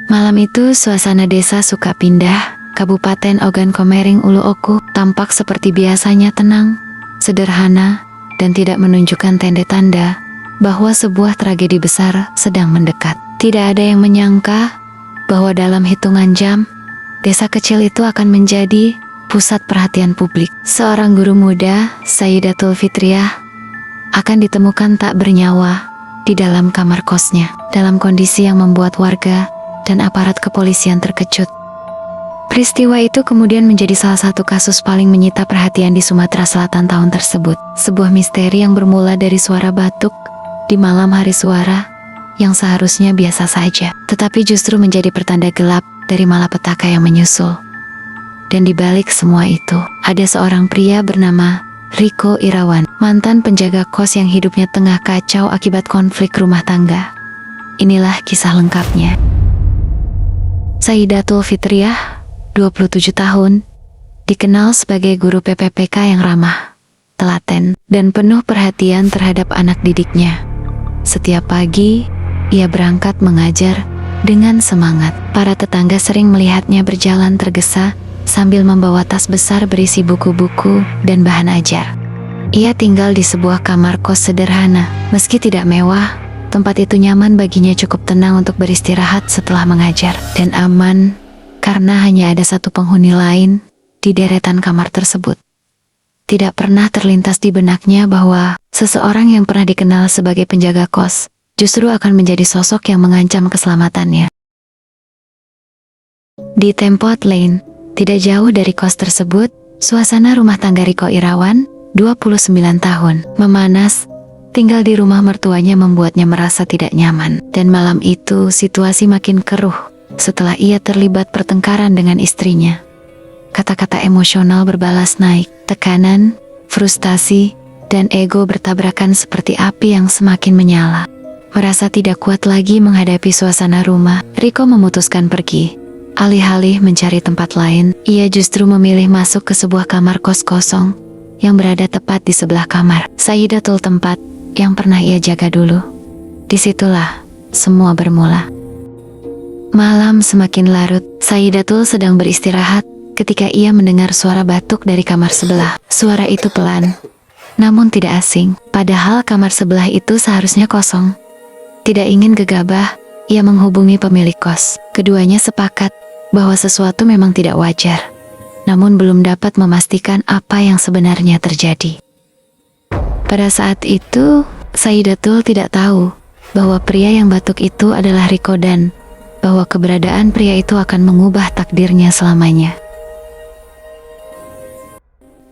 Malam itu suasana desa Sukapindah, Kabupaten Ogan Komering Ulu Oku, tampak seperti biasanya tenang, sederhana, dan tidak menunjukkan tanda-tanda bahwa sebuah tragedi besar sedang mendekat. Tidak ada yang menyangka bahwa dalam hitungan jam, desa kecil itu akan menjadi pusat perhatian publik. Seorang guru muda, Sayyidatul Fitriah, akan ditemukan tak bernyawa di dalam kamar kosnya, dalam kondisi yang membuat warga dan aparat kepolisian terkejut. Peristiwa itu kemudian menjadi salah satu kasus paling menyita perhatian di Sumatera Selatan tahun tersebut. Sebuah misteri yang bermula dari suara batuk di malam hari suara yang seharusnya biasa saja, tetapi justru menjadi pertanda gelap dari malapetaka yang menyusul. Dan di balik semua itu, ada seorang pria bernama Riko Irawan, mantan penjaga kos yang hidupnya tengah kacau akibat konflik rumah tangga. Inilah kisah lengkapnya. Sayyidatul Fitriah, 27 tahun, dikenal sebagai guru PPPK yang ramah, telaten, dan penuh perhatian terhadap anak didiknya. Setiap pagi, ia berangkat mengajar dengan semangat. Para tetangga sering melihatnya berjalan tergesa sambil membawa tas besar berisi buku-buku dan bahan ajar. Ia tinggal di sebuah kamar kos sederhana. Meski tidak mewah, tempat itu nyaman baginya, cukup tenang untuk beristirahat setelah mengajar, dan aman karena hanya ada satu penghuni lain di deretan kamar tersebut. Tidak pernah terlintas di benaknya bahwa seseorang yang pernah dikenal sebagai penjaga kos justru akan menjadi sosok yang mengancam keselamatannya. Di Tempot Lane, tidak jauh dari kos tersebut, suasana rumah tangga Riko Irawan, 29 tahun, memanas. Tinggal di rumah mertuanya membuatnya merasa tidak nyaman. Dan malam itu situasi makin keruh setelah ia terlibat pertengkaran dengan istrinya. Kata-kata emosional berbalas naik, tekanan, frustasi, dan ego bertabrakan seperti api yang semakin menyala. Merasa tidak kuat lagi menghadapi suasana rumah, Riko memutuskan pergi. Alih-alih mencari tempat lain, ia justru memilih masuk ke sebuah kamar kos kosong yang berada tepat di sebelah kamar Sayyidatul, tempat yang pernah ia jaga dulu. Disitulah semua bermula. Malam semakin larut, Sayyidatul sedang beristirahat ketika ia mendengar suara batuk dari kamar sebelah. Suara itu pelan, namun tidak asing, padahal kamar sebelah itu seharusnya kosong. Tidak ingin gegabah, ia menghubungi pemilik kos. Keduanya sepakat bahwa sesuatu memang tidak wajar, namun belum dapat memastikan apa yang sebenarnya terjadi. Pada saat itu, Sayyidatul tidak tahu bahwa pria yang batuk itu adalah Riko dan bahwa keberadaan pria itu akan mengubah takdirnya selamanya.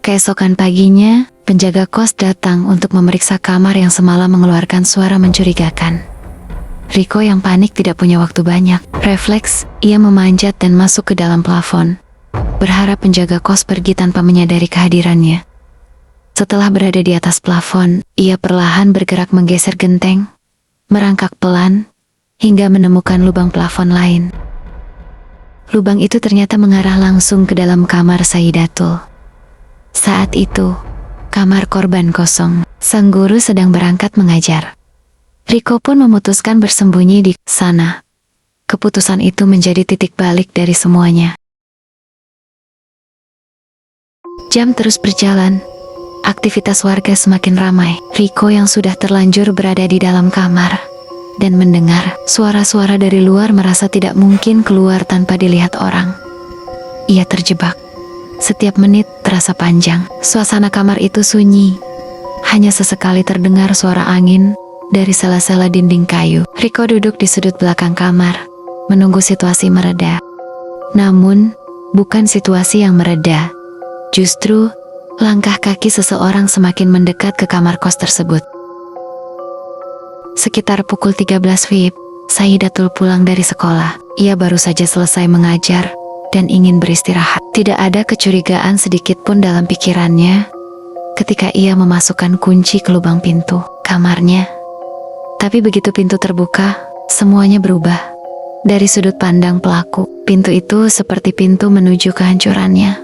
Keesokan paginya, penjaga kos datang untuk memeriksa kamar yang semalam mengeluarkan suara mencurigakan. Riko yang panik tidak punya waktu banyak. Refleks, ia memanjat dan masuk ke dalam plafon, berharap penjaga kos pergi tanpa menyadari kehadirannya. Setelah berada di atas plafon, ia perlahan bergerak menggeser genteng, merangkak pelan, hingga menemukan lubang plafon lain. Lubang itu ternyata mengarah langsung ke dalam kamar Sayyidatul. Saat itu, kamar korban kosong. Sang guru sedang berangkat mengajar. Riko pun memutuskan bersembunyi di sana. Keputusan itu menjadi titik balik dari semuanya. Jam terus berjalan. Aktivitas warga semakin ramai. Riko yang sudah terlanjur berada di dalam kamar dan mendengar suara-suara dari luar merasa tidak mungkin keluar tanpa dilihat orang. Ia terjebak. Setiap menit terasa panjang. Suasana kamar itu sunyi. Hanya sesekali terdengar suara angin dari sela-sela dinding kayu. Riko duduk di sudut belakang kamar, menunggu situasi mereda. Namun, bukan situasi yang mereda. Justru, langkah kaki seseorang semakin mendekat ke kamar kos tersebut. Sekitar pukul 13 WIB, Sayyidatul pulang dari sekolah. Ia baru saja selesai mengajar dan ingin beristirahat. Tidak ada kecurigaan sedikit pun dalam pikirannya ketika ia memasukkan kunci ke lubang pintu kamarnya. Tapi begitu pintu terbuka, semuanya berubah. Dari sudut pandang pelaku, pintu itu seperti pintu menuju kehancurannya.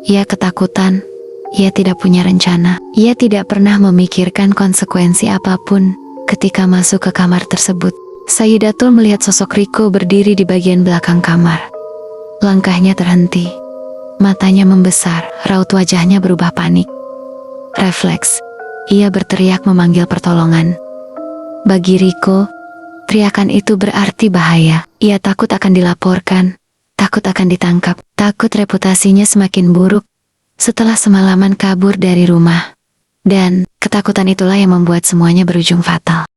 Ia ketakutan. Ia tidak punya rencana. Ia tidak pernah memikirkan konsekuensi apapun ketika masuk ke kamar tersebut. Sayyidatul melihat sosok Riko berdiri di bagian belakang kamar. Langkahnya terhenti. Matanya membesar, raut wajahnya berubah panik. Refleks, ia berteriak memanggil pertolongan. Bagi Riko, teriakan itu berarti bahaya. Ia takut akan dilaporkan, takut akan ditangkap, takut reputasinya semakin buruk setelah semalaman kabur dari rumah. Dan ketakutan itulah yang membuat semuanya berujung fatal.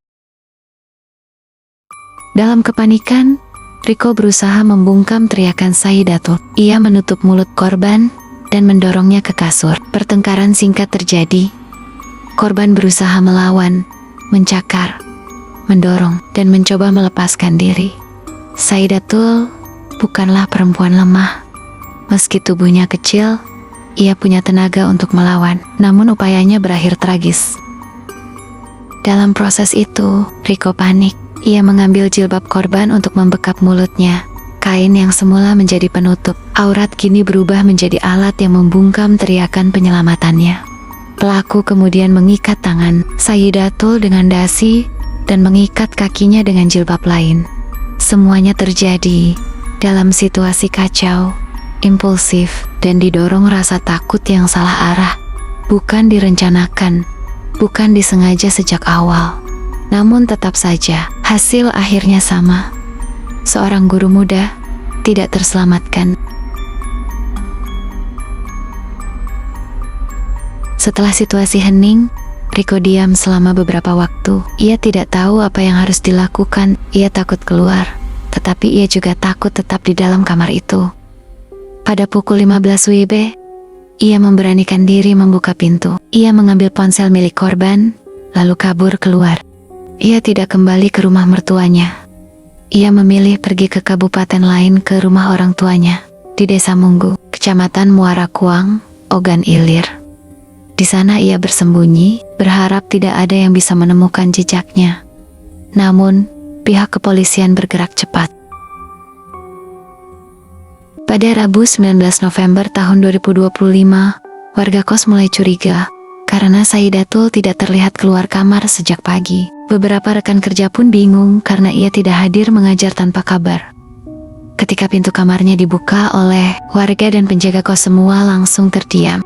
Dalam kepanikan, Riko berusaha membungkam teriakan Sayyidatul. Ia menutup mulut korban dan mendorongnya ke kasur. Pertengkaran singkat terjadi. Korban berusaha melawan, mencakar, mendorong, dan mencoba melepaskan diri. Sayyidatul bukanlah perempuan lemah. Meski tubuhnya kecil, ia punya tenaga untuk melawan. Namun upayanya berakhir tragis. Dalam proses itu, Riko panik. Ia mengambil jilbab korban untuk membekap mulutnya. Kain yang semula menjadi penutup aurat kini berubah menjadi alat yang membungkam teriakan penyelamatannya. Pelaku kemudian mengikat tangan Sayyidatul dengan dasi dan mengikat kakinya dengan jilbab lain. Semuanya terjadi dalam situasi kacau, impulsif, dan didorong rasa takut yang salah arah. Bukan direncanakan, bukan disengaja sejak awal. Namun tetap saja, hasil akhirnya sama. Seorang guru muda tidak terselamatkan. Setelah situasi hening, Riko diam selama beberapa waktu. Ia tidak tahu apa yang harus dilakukan. Ia takut keluar, tetapi ia juga takut tetap di dalam kamar itu. Pada pukul 15 WIB, ia memberanikan diri membuka pintu. Ia mengambil ponsel milik korban, lalu kabur keluar. Ia tidak kembali ke rumah mertuanya. Ia memilih pergi ke kabupaten lain, ke rumah orang tuanya di Desa Munggu, Kecamatan Muara Kuang, Ogan Ilir. Di sana ia bersembunyi, berharap tidak ada yang bisa menemukan jejaknya. Namun, pihak kepolisian bergerak cepat. Pada Rabu 19 November tahun 2025, warga kos mulai curiga karena Sayyidatul tidak terlihat keluar kamar sejak pagi. Beberapa rekan kerja pun bingung karena ia tidak hadir mengajar tanpa kabar. Ketika pintu kamarnya dibuka oleh warga dan penjaga kos, semua langsung terdiam.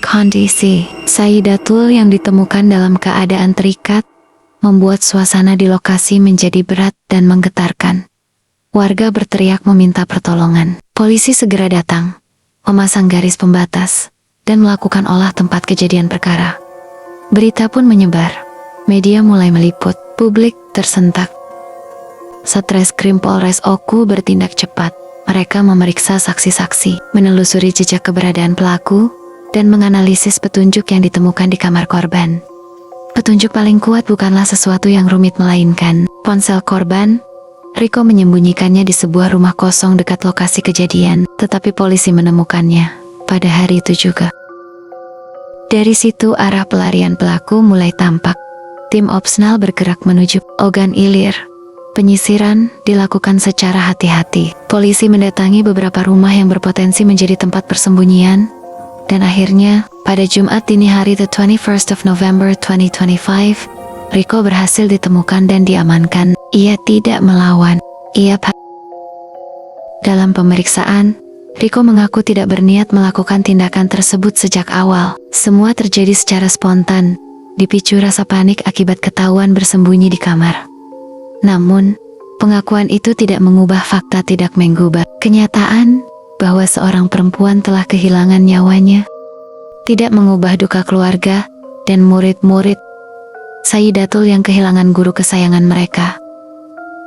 Kondisi Sayyidatul yang ditemukan dalam keadaan terikat membuat suasana di lokasi menjadi berat dan menggetarkan. Warga berteriak meminta pertolongan. Polisi segera datang, memasang garis pembatas, dan melakukan olah tempat kejadian perkara. Berita pun menyebar, media mulai meliput, publik tersentak. Satreskrim Polres Oku bertindak cepat. Mereka memeriksa saksi-saksi, menelusuri jejak keberadaan pelaku, dan menganalisis petunjuk yang ditemukan di kamar korban. Petunjuk paling kuat bukanlah sesuatu yang rumit, melainkan ponsel korban. Riko menyembunyikannya di sebuah rumah kosong dekat lokasi kejadian, tetapi polisi menemukannya pada hari itu juga. Dari situ arah pelarian pelaku mulai tampak. Tim Opsnal bergerak menuju Ogan Ilir. Penyisiran dilakukan secara hati-hati. Polisi mendatangi beberapa rumah yang berpotensi menjadi tempat persembunyian. Dan akhirnya, pada Jumat dini hari the 21st of November 2025, Riko berhasil ditemukan dan diamankan. Ia tidak melawan. Dalam pemeriksaan, Riko mengaku tidak berniat melakukan tindakan tersebut sejak awal. Semua terjadi secara spontan, dipicu rasa panik akibat ketahuan bersembunyi di kamar. Namun, pengakuan itu tidak mengubah fakta, tidak mengubah kenyataan bahwa seorang perempuan telah kehilangan nyawanya, tidak mengubah duka keluarga dan murid-murid Sayyidatul yang kehilangan guru kesayangan mereka.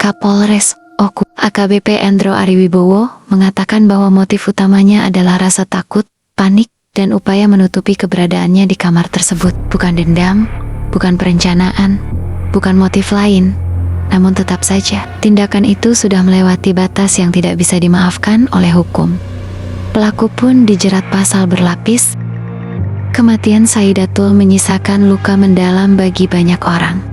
Kapolres Oku AKBP Endro Ariwibowo mengatakan bahwa motif utamanya adalah rasa takut, panik, dan upaya menutupi keberadaannya di kamar tersebut. Bukan dendam, bukan perencanaan, bukan motif lain. Namun tetap saja, tindakan itu sudah melewati batas yang tidak bisa dimaafkan oleh hukum. Pelaku pun dijerat pasal berlapis. Kematian Sayyidatul menyisakan luka mendalam bagi banyak orang.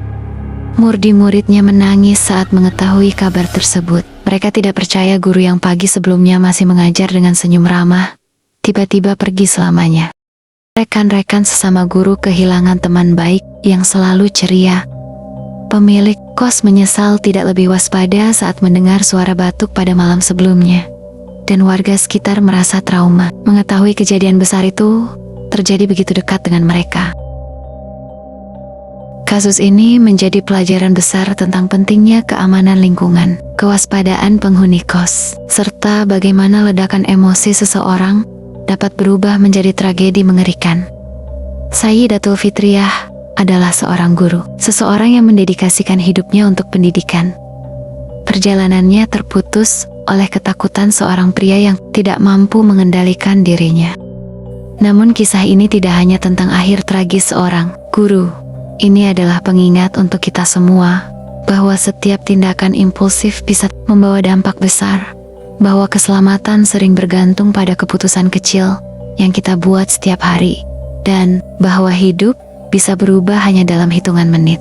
Murid-muridnya menangis saat mengetahui kabar tersebut. Mereka tidak percaya guru yang pagi sebelumnya masih mengajar dengan senyum ramah, tiba-tiba pergi selamanya. Rekan-rekan sesama guru kehilangan teman baik yang selalu ceria, Pemilik kos menyesal tidak lebih waspada saat mendengar suara batuk pada malam sebelumnya. Dan warga sekitar merasa trauma mengetahui kejadian besar itu terjadi begitu dekat dengan mereka. Kasus ini menjadi pelajaran besar tentang pentingnya keamanan lingkungan, kewaspadaan penghuni kos, serta bagaimana ledakan emosi seseorang dapat berubah menjadi tragedi mengerikan. Sayyidatul Fitriyah adalah seorang guru, seseorang yang mendedikasikan hidupnya untuk pendidikan. Perjalanannya terputus oleh ketakutan seorang pria yang tidak mampu mengendalikan dirinya. Namun kisah ini tidak hanya tentang akhir tragis seorang guru. Ini adalah pengingat untuk kita semua bahwa setiap tindakan impulsif bisa membawa dampak besar, bahwa keselamatan sering bergantung pada keputusan kecil yang kita buat setiap hari, dan bahwa hidup bisa berubah hanya dalam hitungan menit.